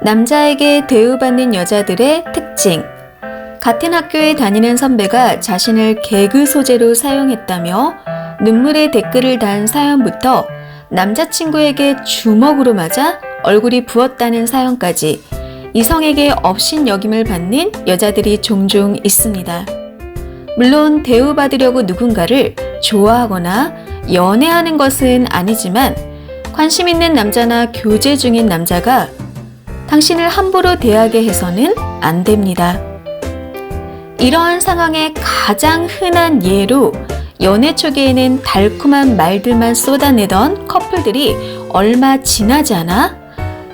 남자에게 대우받는 여자들의 특징. 같은 학교에 다니는 선배가 자신을 개그 소재로 사용했다며 눈물의 댓글을 단 사연부터 남자친구에게 주먹으로 맞아 얼굴이 부었다는 사연까지 이성에게 업신여김을 받는 여자들이 종종 있습니다. 물론 대우받으려고 누군가를 좋아하거나 연애하는 것은 아니지만 관심 있는 남자나 교제 중인 남자가 당신을 함부로 대하게 해서는 안 됩니다. 이러한 상황의 가장 흔한 예로 연애 초기에는 달콤한 말들만 쏟아내던 커플들이 얼마 지나지 않아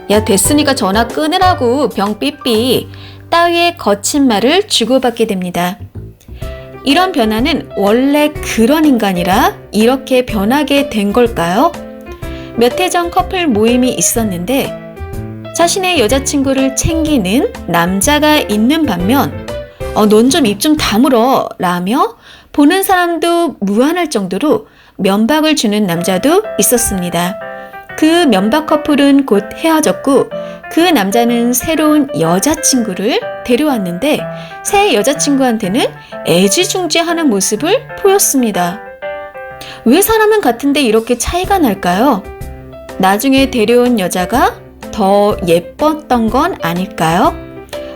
야 됐으니까 전화 끊으라고 병삐삐 따위의 거친 말을 주고받게 됩니다. 이런 변화는 원래 그런 인간이라 이렇게 변하게 된 걸까요? 몇 해 전 커플 모임이 있었는데 자신의 여자친구를 챙기는 남자가 있는 반면 넌 좀 입 좀 다물어 라며 보는 사람도 무안할 정도로 면박을 주는 남자도 있었습니다. 그 면박 커플은 곧 헤어졌고 그 남자는 새로운 여자친구를 데려왔는데 새 여자친구한테는 애지중지하는 모습을 보였습니다. 왜 사람은 같은데 이렇게 차이가 날까요? 나중에 데려온 여자가 더 예뻤던 건 아닐까요?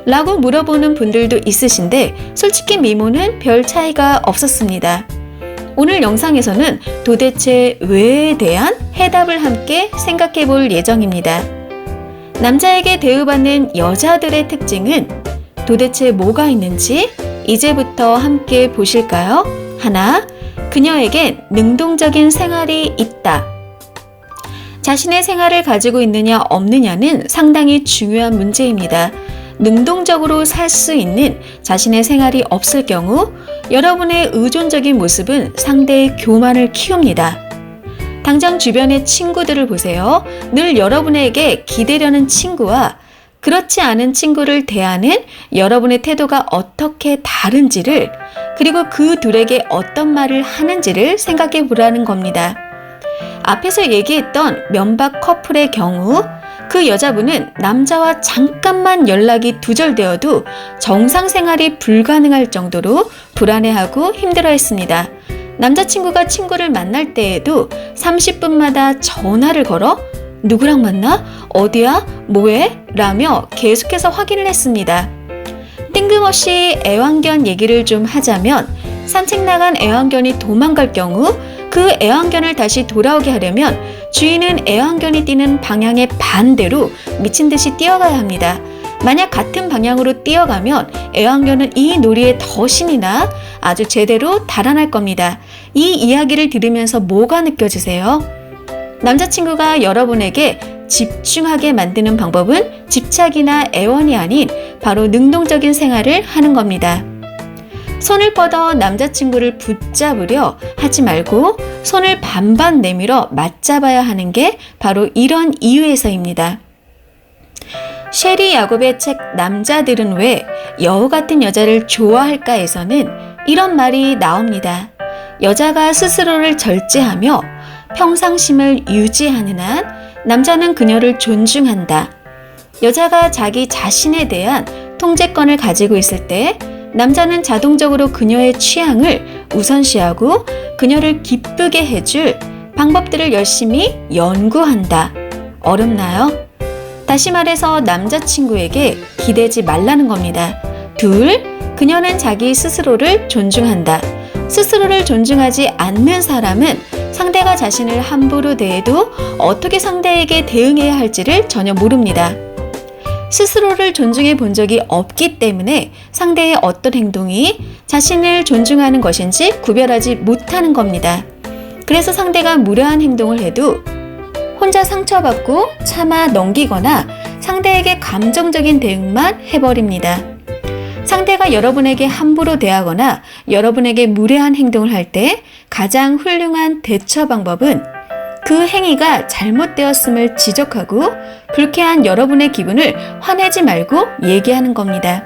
라고 물어보는 분들도 있으신데 솔직히 미모는 별 차이가 없었습니다. 오늘 영상에서는 도대체 왜에 대한 해답을 함께 생각해 볼 예정입니다. 남자에게 대우받는 여자들의 특징은 도대체 뭐가 있는지 이제부터 함께 보실까요? 하나, 그녀에겐 능동적인 생활이 있다. 자신의 생활을 가지고 있느냐 없느냐는 상당히 중요한 문제입니다. 능동적으로 살 수 있는 자신의 생활이 없을 경우 여러분의 의존적인 모습은 상대의 교만을 키웁니다. 당장 주변의 친구들을 보세요. 늘 여러분에게 기대려는 친구와 그렇지 않은 친구를 대하는 여러분의 태도가 어떻게 다른지를 그리고 그 둘에게 어떤 말을 하는지를 생각해 보라는 겁니다. 앞에서 얘기했던 면박 커플의 경우 그 여자분은 남자와 잠깐만 연락이 두절되어도 정상생활이 불가능할 정도로 불안해하고 힘들어했습니다. 남자친구가 친구를 만날 때에도 30분마다 전화를 걸어 누구랑 만나? 어디야? 뭐해? 라며 계속해서 확인을 했습니다. 뜬금없이 애완견 얘기를 좀 하자면 산책 나간 애완견이 도망갈 경우 그 애완견을 다시 돌아오게 하려면 주인은 애완견이 뛰는 방향의 반대로 미친 듯이 뛰어가야 합니다. 만약 같은 방향으로 뛰어가면 애완견은 이 놀이에 더 신이 나 아주 제대로 달아날 겁니다. 이 이야기를 들으면서 뭐가 느껴지세요? 남자친구가 여러분에게 집중하게 만드는 방법은 집착이나 애원이 아닌 바로 능동적인 생활을 하는 겁니다. 손을 뻗어 남자친구를 붙잡으려 하지 말고 손을 반반 내밀어 맞잡아야 하는 게 바로 이런 이유에서입니다. 셰리 야곱의 책 남자들은 왜 여우 같은 여자를 좋아할까에서는 이런 말이 나옵니다. 여자가 스스로를 절제하며 평상심을 유지하는 한 남자는 그녀를 존중한다. 여자가 자기 자신에 대한 통제권을 가지고 있을 때 남자는 자동적으로 그녀의 취향을 우선시하고 그녀를 기쁘게 해줄 방법들을 열심히 연구한다. 어렵나요? 다시 말해서 남자친구에게 기대지 말라는 겁니다. 둘, 그녀는 자기 스스로를 존중한다. 스스로를 존중하지 않는 사람은 상대가 자신을 함부로 대해도 어떻게 상대에게 대응해야 할지를 전혀 모릅니다. 스스로를 존중해 본 적이 없기 때문에 상대의 어떤 행동이 자신을 존중하는 것인지 구별하지 못하는 겁니다. 그래서 상대가 무례한 행동을 해도 혼자 상처받고 참아 넘기거나 상대에게 감정적인 대응만 해버립니다. 상대가 여러분에게 함부로 대하거나 여러분에게 무례한 행동을 할 때 가장 훌륭한 대처 방법은 그 행위가 잘못되었음을 지적하고 불쾌한 여러분의 기분을 화내지 말고 얘기하는 겁니다.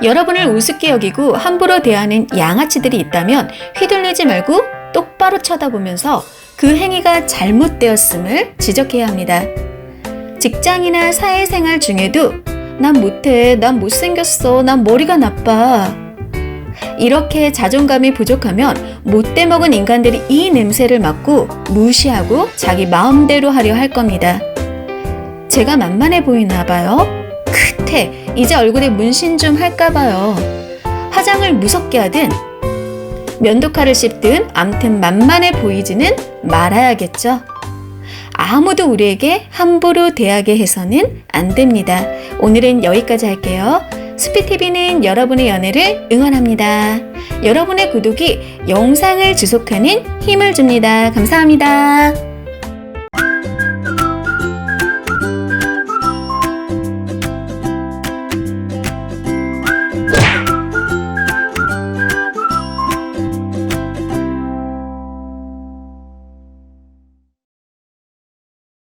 여러분을 우습게 여기고 함부로 대하는 양아치들이 있다면 휘둘리지 말고 똑바로 쳐다보면서 그 행위가 잘못되었음을 지적해야 합니다. 직장이나 사회생활 중에도 난 못해, 난 못생겼어, 난 머리가 나빠. 이렇게 자존감이 부족하면 못돼 먹은 인간들이 이 냄새를 맡고 무시하고 자기 마음대로 하려 할 겁니다. 제가 만만해 보이나 봐요? 크태, 이제 얼굴에 문신 좀 할까 봐요. 화장을 무섭게 하든 면도칼을 씹든 암튼 만만해 보이지는 말아야겠죠. 아무도 우리에게 함부로 대하게 해서는 안 됩니다. 오늘은 여기까지 할게요. 수피TV는 여러분의 연애를 응원합니다. 여러분의 구독이 영상을 지속하는 힘을 줍니다. 감사합니다.